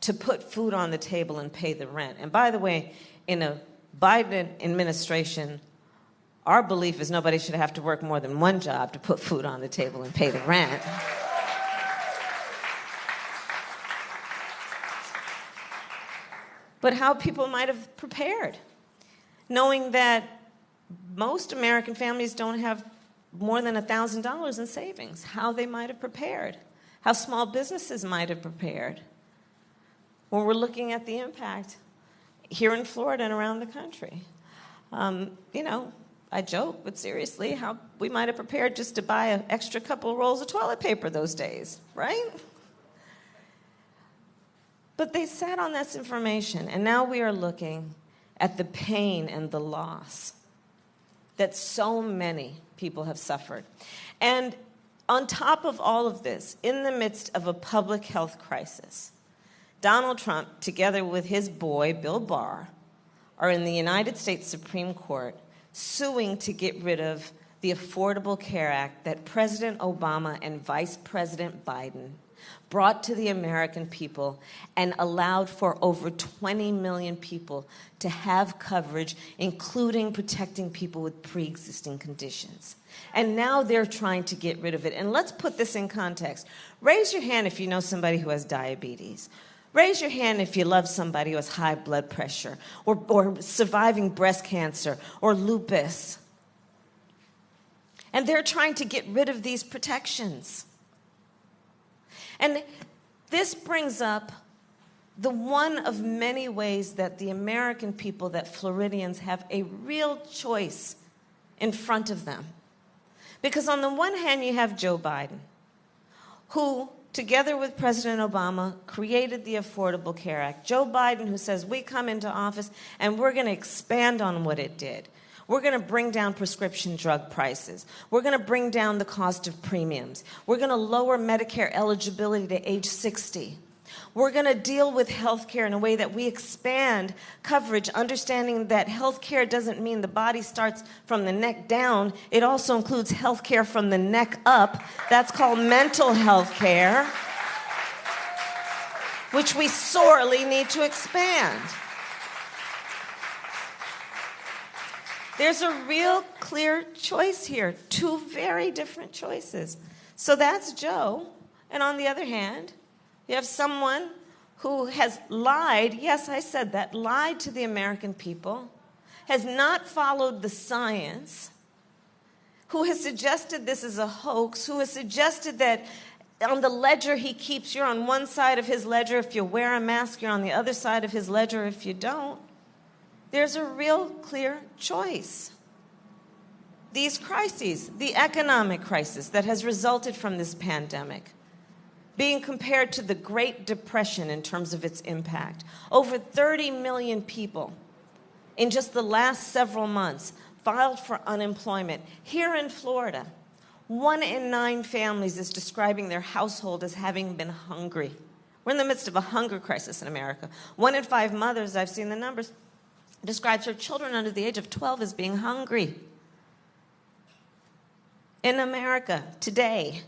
to put food on the table and pay the rent. And by the way, in a Biden administration, our belief is nobody should have to work more than one job to put food on the table and pay the rent. But how people might have prepared, knowing that most American families don't have more than $1,000 in savings, how they might have prepared, how small businesses might have prepared. When we're looking at the impact here in Florida and around the country. I joke, but seriously, how we might have prepared just to buy an extra couple of rolls of toilet paper those days, right? But they sat on this information, and now we are looking at the pain and the loss that so many people have suffered. And on top of all of this, in the midst of a public health crisis, Donald Trump, together with his boy, Bill Barr, are in the United States Supreme Court suing to get rid of the Affordable Care Act that President Obama and Vice President Biden brought to the American people and allowed for over 20 million people to have coverage, including protecting people with pre-existing conditions. And now they're trying to get rid of it. And let's put this in context. Raise your hand if you know somebody who has diabetes. Raise your hand if you love somebody who has high blood pressure or surviving breast cancer or lupus. And they're trying to get rid of these protections. And this brings up the one of many ways that the American people, that Floridians, have a real choice in front of them. Because on the one hand, you have Joe Biden, who, together with President Obama, created the Affordable Care Act. Joe Biden, who says, we come into office and we're going to expand on what it did. We're going to bring down prescription drug prices. We're going to bring down the cost of premiums. We're going to lower Medicare eligibility to age 60. We're going to deal with health care in a way that we expand coverage, understanding that health care doesn't mean the body starts from the neck down. It also includes health care from the neck up. That's called mental health care, which we sorely need to expand. There's a real clear choice here, two very different choices. So that's Joe. And on the other hand, you have someone who has lied, yes, I said that, lied to the American people, has not followed the science, who has suggested this is a hoax, who has suggested that on the ledger he keeps, you're on one side of his ledger if you wear a mask, you're on the other side of his ledger if you don't. There's a real clear choice. These crises, the economic crisis that has resulted from this pandemic, being compared to the Great Depression in terms of its impact. Over 30 million people in just the last several months filed for unemployment. Here in Florida, 1 in 9 families is describing their household as having been hungry. We're in the midst of a hunger crisis in America. 1 in 5 mothers, I've seen the numbers, describes her children under the age of 12 as being hungry. In America today,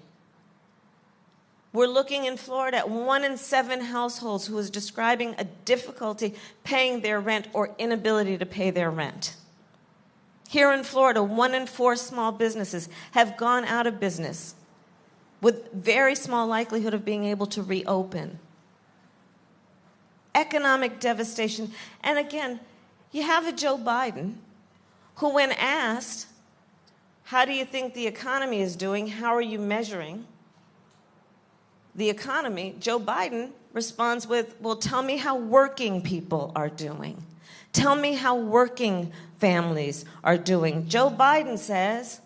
we're looking in Florida at 1 in 7 households who is describing a difficulty paying their rent or inability to pay their rent. Here in Florida, 1 in 4 small businesses have gone out of business with very small likelihood of being able to reopen. Economic devastation. And again, you have a Joe Biden who, when asked, how do you think the economy is doing? How are you measuring the economy? Joe Biden responds with, well, tell me how working people are doing. Tell me how working families are doing. Joe Biden says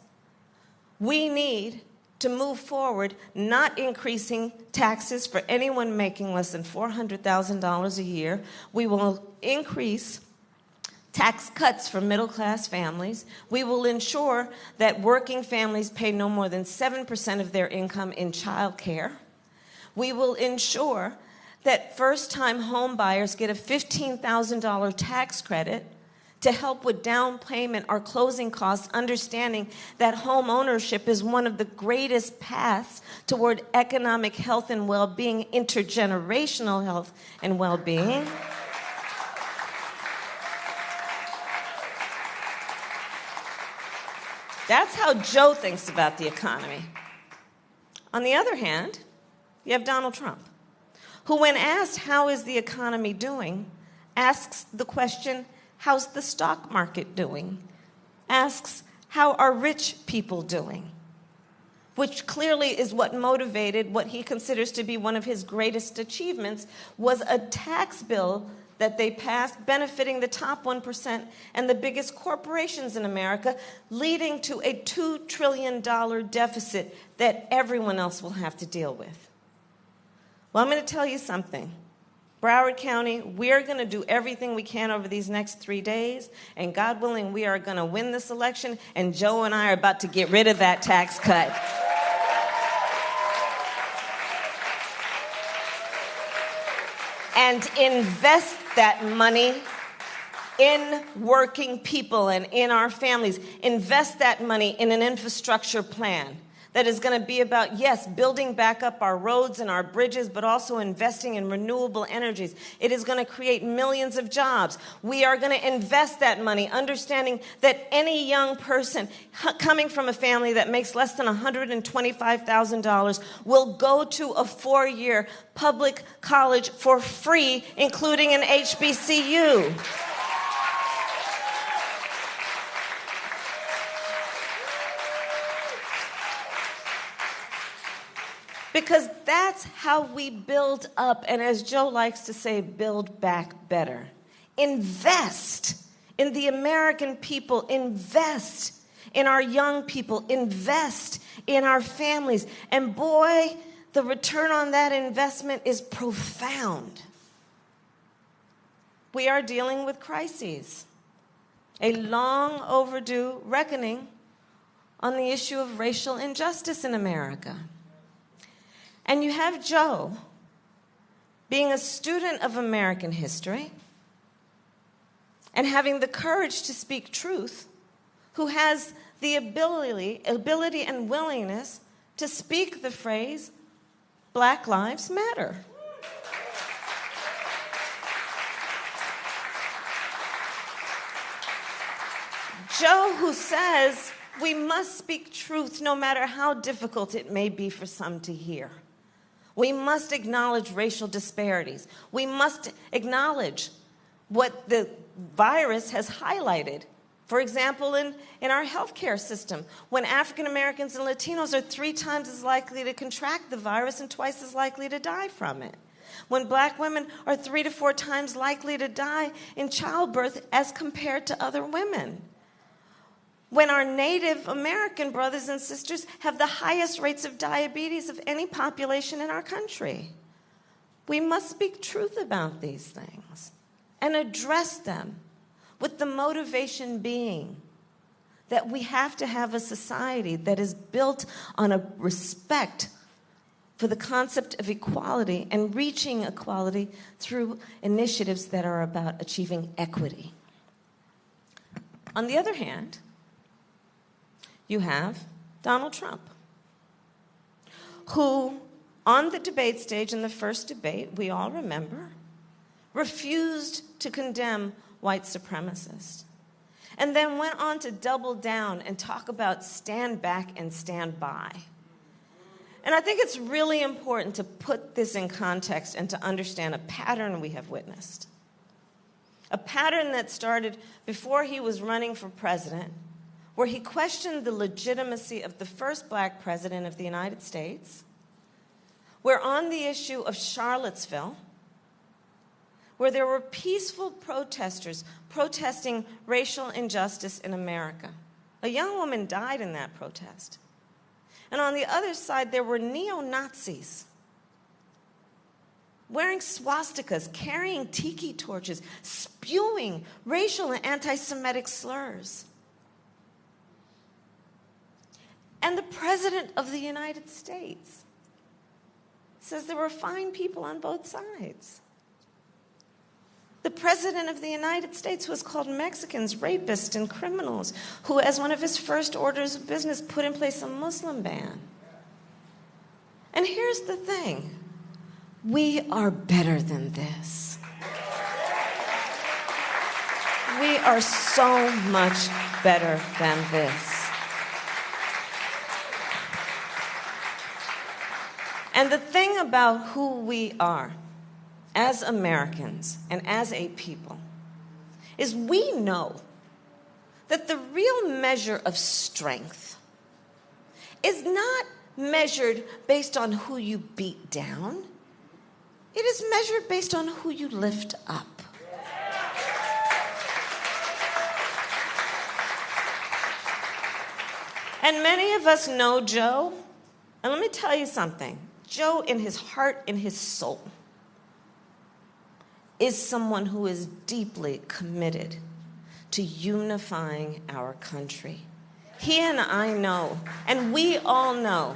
we need to move forward, not increasing taxes for anyone making less than $400,000 a year. We will increase tax cuts for middle-class families. We will ensure that working families pay no more than 7% of their income in child care. We will ensure that first-time home buyers get a $15,000 tax credit to help with down payment or closing costs, understanding that home ownership is one of the greatest paths toward economic health and well-being, intergenerational health and well-being. That's how Joe thinks about the economy. On the other hand, you have Donald Trump, who, when asked how is the economy doing, asks the question, how's the stock market doing? Asks, how are rich people doing? Which clearly is what motivated what he considers to be one of his greatest achievements, was a tax bill that they passed benefiting the top 1% and the biggest corporations in America, leading to a $2 trillion deficit that everyone else will have to deal with. Well, I'm going to tell you something. Broward County, we're going to do everything we can over these next 3 days, and God willing, we are going to win this election, and Joe and I are about to get rid of that tax cut. And invest that money in working people and in our families. Invest that money in an infrastructure plan that is going to be about, yes, building back up our roads and our bridges, but also investing in renewable energies. It is going to create millions of jobs. We are going to invest that money, understanding that any young person coming from a family that makes less than $125,000 will go to a 4-year public college for free, including an HBCU. Because that's how we build up, and as Joe likes to say, build back better. Invest in the American people. Invest in our young people. Invest in our families. And boy, the return on that investment is profound. We are dealing with crises. A long overdue reckoning on the issue of racial injustice in America. And you have Joe, being a student of American history and having the courage to speak truth, who has the ability and willingness to speak the phrase, Black Lives Matter. Joe, who says we must speak truth no matter how difficult it may be for some to hear. We must acknowledge racial disparities. We must acknowledge what the virus has highlighted. For example, in our healthcare system, when African Americans and Latinos are 3 times as likely to contract the virus and twice as likely to die from it. When Black women are 3 to 4 times likely to die in childbirth as compared to other women. When our Native American brothers and sisters have the highest rates of diabetes of any population in our country. We must speak truth about these things and address them with the motivation being that we have to have a society that is built on a respect for the concept of equality and reaching equality through initiatives that are about achieving equity. On the other hand, you have Donald Trump, who, on the debate stage in the first debate, we all remember, refused to condemn white supremacists, and then went on to double down and talk about stand back and stand by. And I think it's really important to put this in context and to understand a pattern we have witnessed. A pattern that started before he was running for president, where he questioned the legitimacy of the first Black president of the United States, where on the issue of Charlottesville, where there were peaceful protesters protesting racial injustice in America. A young woman died in that protest. And on the other side, there were neo-Nazis wearing swastikas, carrying tiki torches, spewing racial and anti-Semitic slurs. And the President of the United States says there were fine people on both sides. The President of the United States, who has called Mexicans rapists and criminals, who, as one of his first orders of business, put in place a Muslim ban. And here's the thing. We are better than this. We are so much better than this. And the thing about who we are as Americans and as a people is we know that the real measure of strength is not measured based on who you beat down. It is measured based on who you lift up. And many of us know Joe. And let me tell you something. Joe, in his heart, in his soul, is someone who is deeply committed to unifying our country. He and I know, and we all know,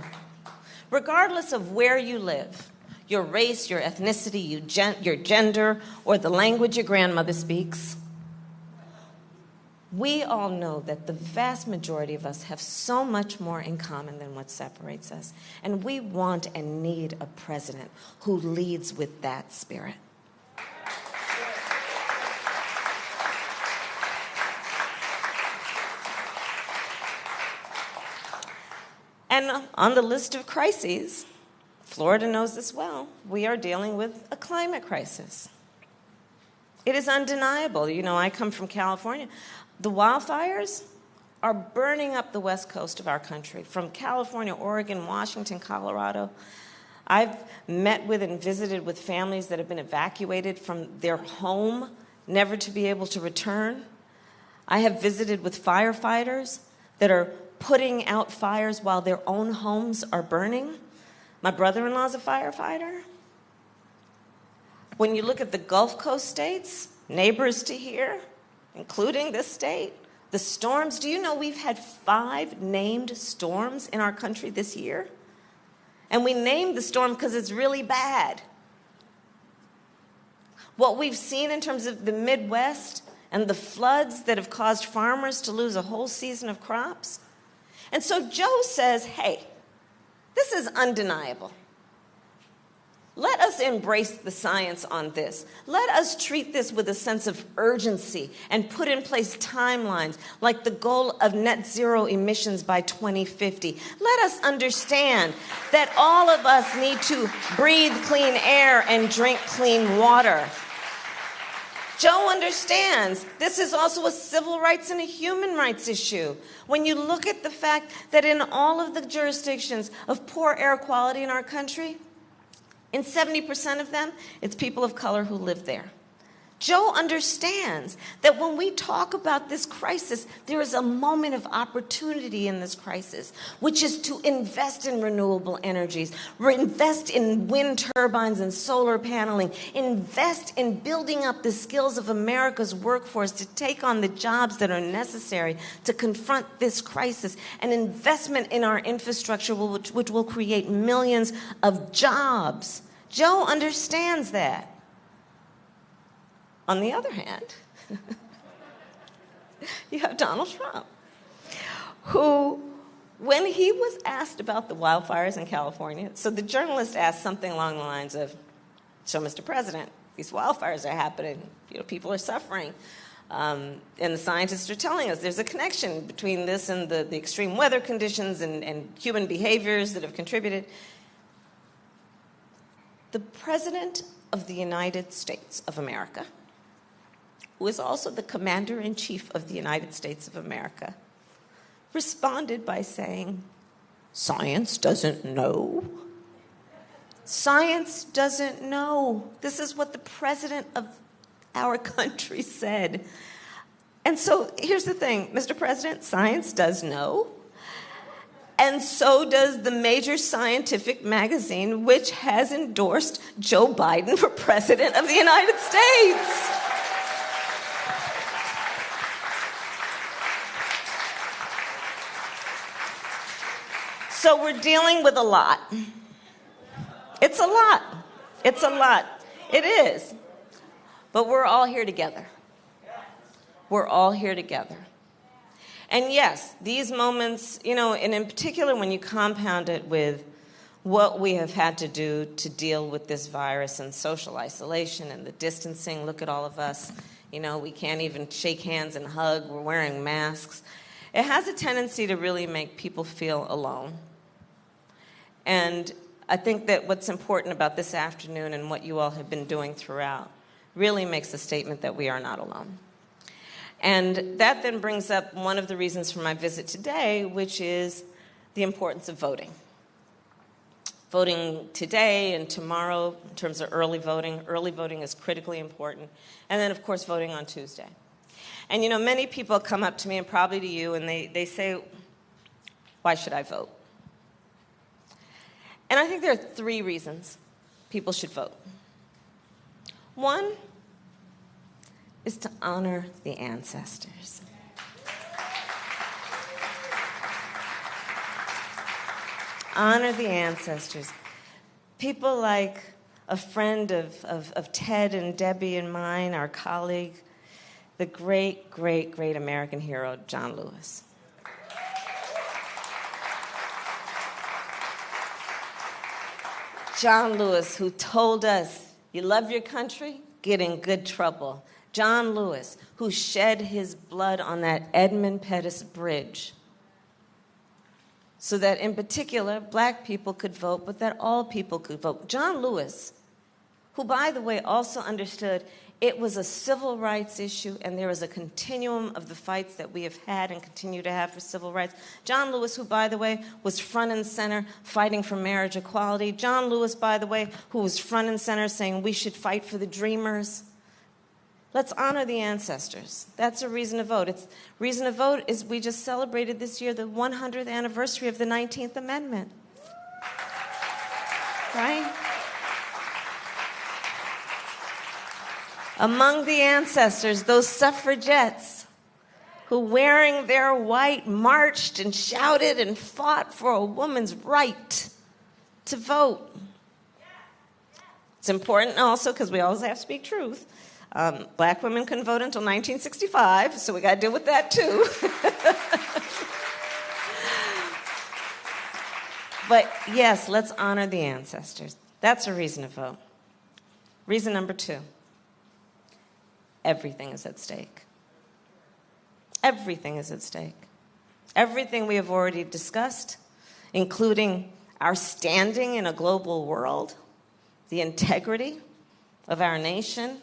regardless of where you live, your race, your ethnicity, your gender, or the language your grandmother speaks, we all know that the vast majority of us have so much more in common than what separates us. And we want and need a president who leads with that spirit. And on the list of crises, Florida knows this well, we are dealing with a climate crisis. It is undeniable. You know, I come from California. The wildfires are burning up the west coast of our country, from California, Oregon, Washington, Colorado. I've met with and visited with families that have been evacuated from their home, never to be able to return. I have visited with firefighters that are putting out fires while their own homes are burning. My brother-in-law is a firefighter. When you look at the Gulf Coast states, neighbors to here, including this state, the storms, do you know we've had 5 named storms in our country this year? And we named the storm because it's really bad. What we've seen in terms of the Midwest and the floods that have caused farmers to lose a whole season of crops. And so Joe says, hey, this is undeniable. Let us embrace the science on this. Let us treat this with a sense of urgency and put in place timelines like the goal of net zero emissions by 2050. Let us understand that all of us need to breathe clean air and drink clean water. Joe understands this is also a civil rights and a human rights issue. When you look at the fact that in all of the jurisdictions of poor air quality in our country, in 70% of them, it's people of color who live there. Joe understands that when we talk about this crisis, there is a moment of opportunity in this crisis, which is to invest in renewable energies, invest in wind turbines and solar paneling, invest in building up the skills of America's workforce to take on the jobs that are necessary to confront this crisis, and investment in our infrastructure, which will create millions of jobs. Joe understands that. On the other hand, you have Donald Trump, who, when he was asked about the wildfires in California, so the journalist asked something along the lines of, so Mr. President, these wildfires are happening, people are suffering, and the scientists are telling us there's a connection between this and the extreme weather conditions and human behaviors that have contributed. The President of the United States of America, who is also the Commander-in-Chief of the United States of America, responded by saying, science doesn't know. Science doesn't know. This is what the President of our country said. And so here's the thing, Mr. President, science does know. And so does the major scientific magazine, which has endorsed Joe Biden for President of the United States. So we're dealing with a lot. It's a lot. It's a lot. It is. But we're all here together. We're all here together. And yes, these moments, and in particular when you compound it with what we have had to do to deal with this virus and social isolation and the distancing. Look at all of us. We can't even shake hands and hug. We're wearing masks. It has a tendency to really make people feel alone. And I think that what's important about this afternoon and what you all have been doing throughout really makes the statement that we are not alone. And that then brings up one of the reasons for my visit today, which is the importance of voting. Voting today and tomorrow in terms of early voting. Early voting is critically important. And then, of course, voting on Tuesday. And, many people come up to me, and probably to you, and they say, why should I vote? And I think there are 3 reasons people should vote. One is to honor the ancestors. Honor the ancestors. People like a friend of Ted and Debbie and mine, our colleague, the great, great, great American hero, John Lewis. John Lewis, who told us, you love your country, get in good trouble. John Lewis, who shed his blood on that Edmund Pettus Bridge so that, in particular, black people could vote, but that all people could vote. John Lewis, who, by the way, also understood it was a civil rights issue and there was a continuum of the fights that we have had and continue to have for civil rights. John Lewis, who, by the way, was front and center fighting for marriage equality. John Lewis, by the way, who was front and center saying we should fight for the dreamers. Let's honor the ancestors. That's a reason to vote. Reason to vote is we just celebrated this year the 100th anniversary of the 19th Amendment. Right? Among the ancestors, those suffragettes who, wearing their white, marched and shouted and fought for a woman's right to vote. It's important also because we always have to speak truth. Black women couldn't vote until 1965, so we got to deal with that too. But yes, let's honor the ancestors. That's a reason to vote. Reason number 2, everything is at stake. Everything is at stake. Everything we have already discussed, including our standing in a global world, the integrity of our nation.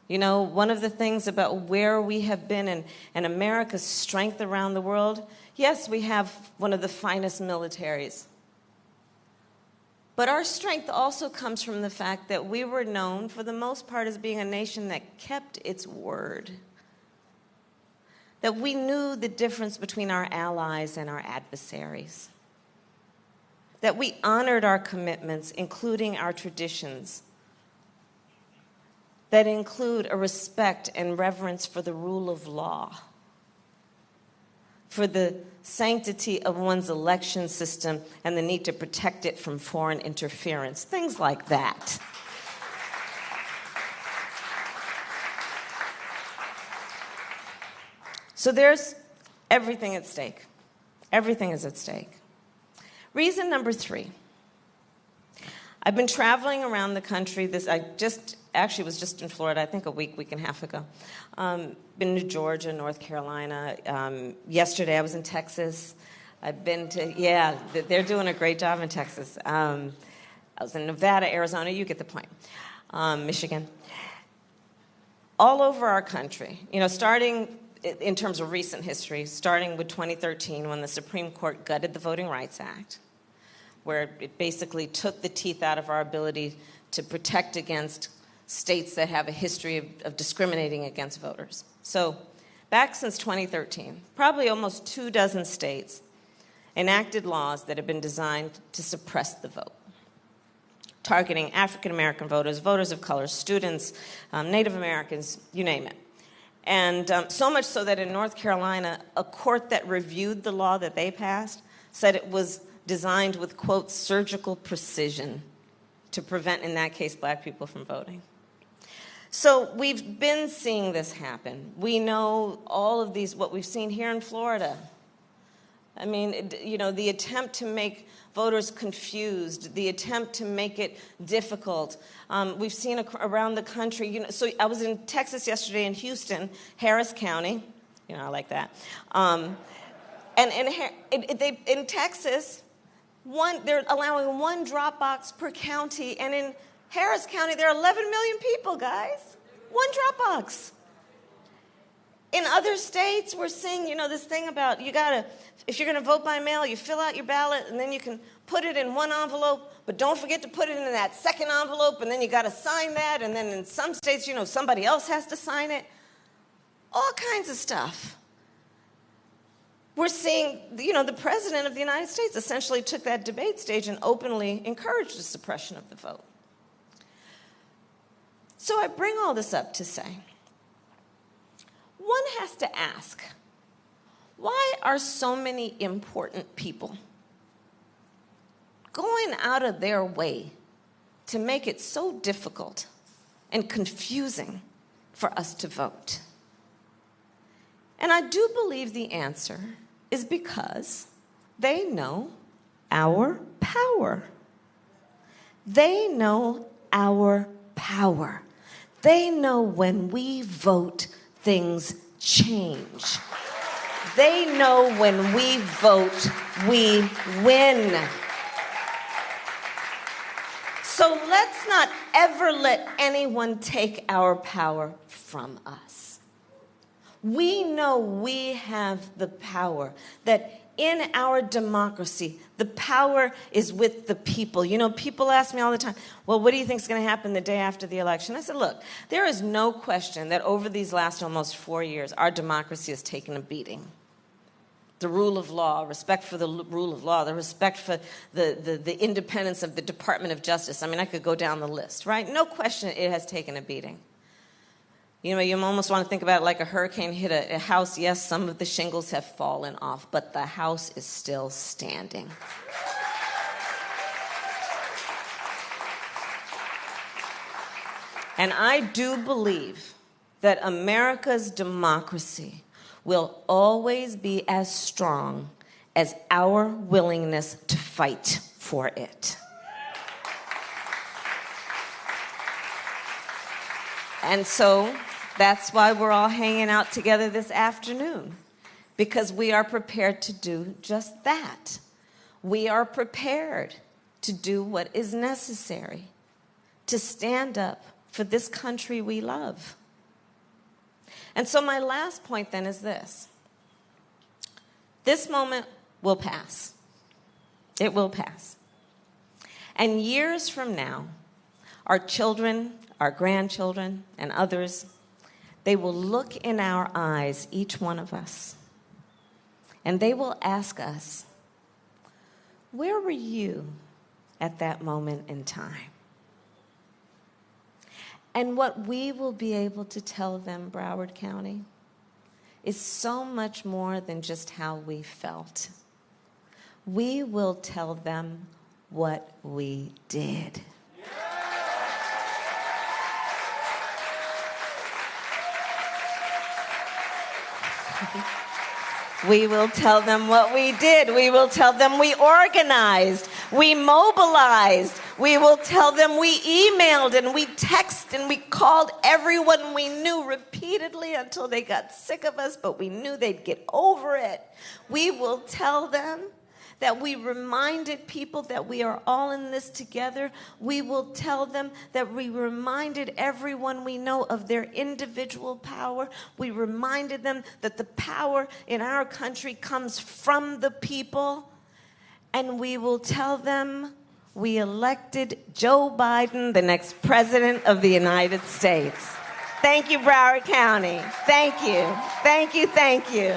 One of the things about where we have been and America's strength around the world, yes, we have one of the finest militaries. But our strength also comes from the fact that we were known, for the most part, as being a nation that kept its word. That we knew the difference between our allies and our adversaries. That we honored our commitments, including our traditions, that include a respect and reverence for the rule of law, for the sanctity of one's election system and the need to protect it from foreign interference, things like that. So there's everything at stake. Everything is at stake. Reason number 3. I've been traveling around the country. I was just in Florida, I think a week and a half ago. Been to Georgia, North Carolina. Yesterday I was in Texas. I've been to, they're doing a great job in Texas. I was in Nevada, Arizona, you get the point. Michigan. All over our country, starting in terms of recent history, starting with 2013 when the Supreme Court gutted the Voting Rights Act, where it basically took the teeth out of our ability to protect against states that have a history of discriminating against voters. So back since 2013, probably almost 24 states enacted laws that have been designed to suppress the vote, targeting African-American voters, voters of color, students, Native Americans, you name it. And so much so that in North Carolina, a court that reviewed the law that they passed said it was designed with, quote, surgical precision to prevent, in that case, black people from voting. So we've been seeing this happen. We know all of these, what we've seen here in Florida. I mean, the attempt to make voters confused, the attempt to make it difficult. We've seen around the country. So I was in Texas yesterday in Houston, Harris County. I like that. And in Texas, they're allowing one drop box per county, and in Harris County, there are 11 million people, guys. One drop box. In other states, we're seeing, this thing about if you're going to vote by mail, you fill out your ballot, and then you can put it in one envelope, but don't forget to put it in that second envelope, and then you got to sign that, and then in some states, somebody else has to sign it. All kinds of stuff. We're seeing, the president of the United States essentially took that debate stage and openly encouraged the suppression of the vote. So I bring all this up to say, one has to ask, why are so many important people going out of their way to make it so difficult and confusing for us to vote? And I do believe the answer is because they know our power. They know our power. They know when we vote, things change. They know when we vote, we win. So let's not ever let anyone take our power from us. We know we have the power, that in our democracy, the power is with the people. People ask me all the time, well, what do you think is going to happen the day after the election? I said, look, there is no question that over these last almost 4 years, our democracy has taken a beating. The rule of law, respect for the rule of law, the respect for the independence of the Department of Justice. I mean, I could go down the list, right? No question it has taken a beating. You almost want to think about it like a hurricane hit a house. Yes, some of the shingles have fallen off, but the house is still standing. And I do believe that America's democracy will always be as strong as our willingness to fight for it. And so that's why we're all hanging out together this afternoon, because we are prepared to do just that. We are prepared to do what is necessary to stand up for this country we love. And so my last point then is this. This moment will pass. It will pass. And years from now, our children, our grandchildren, and others, they will look in our eyes, each one of us, and they will ask us, where were you at that moment in time? And what we will be able to tell them, Broward County, is so much more than just how we felt. We will tell them what we did. We will tell them what we did. We will tell them we organized, we mobilized. We will tell them we emailed and we texted and we called everyone we knew repeatedly until they got sick of us, but we knew they'd get over it. We will tell them that we reminded people that we are all in this together. We will tell them that we reminded everyone we know of their individual power. We reminded them that the power in our country comes from the people. And we will tell them we elected Joe Biden, the next president of the United States. Thank you, Broward County. Thank you. Thank you. Thank you.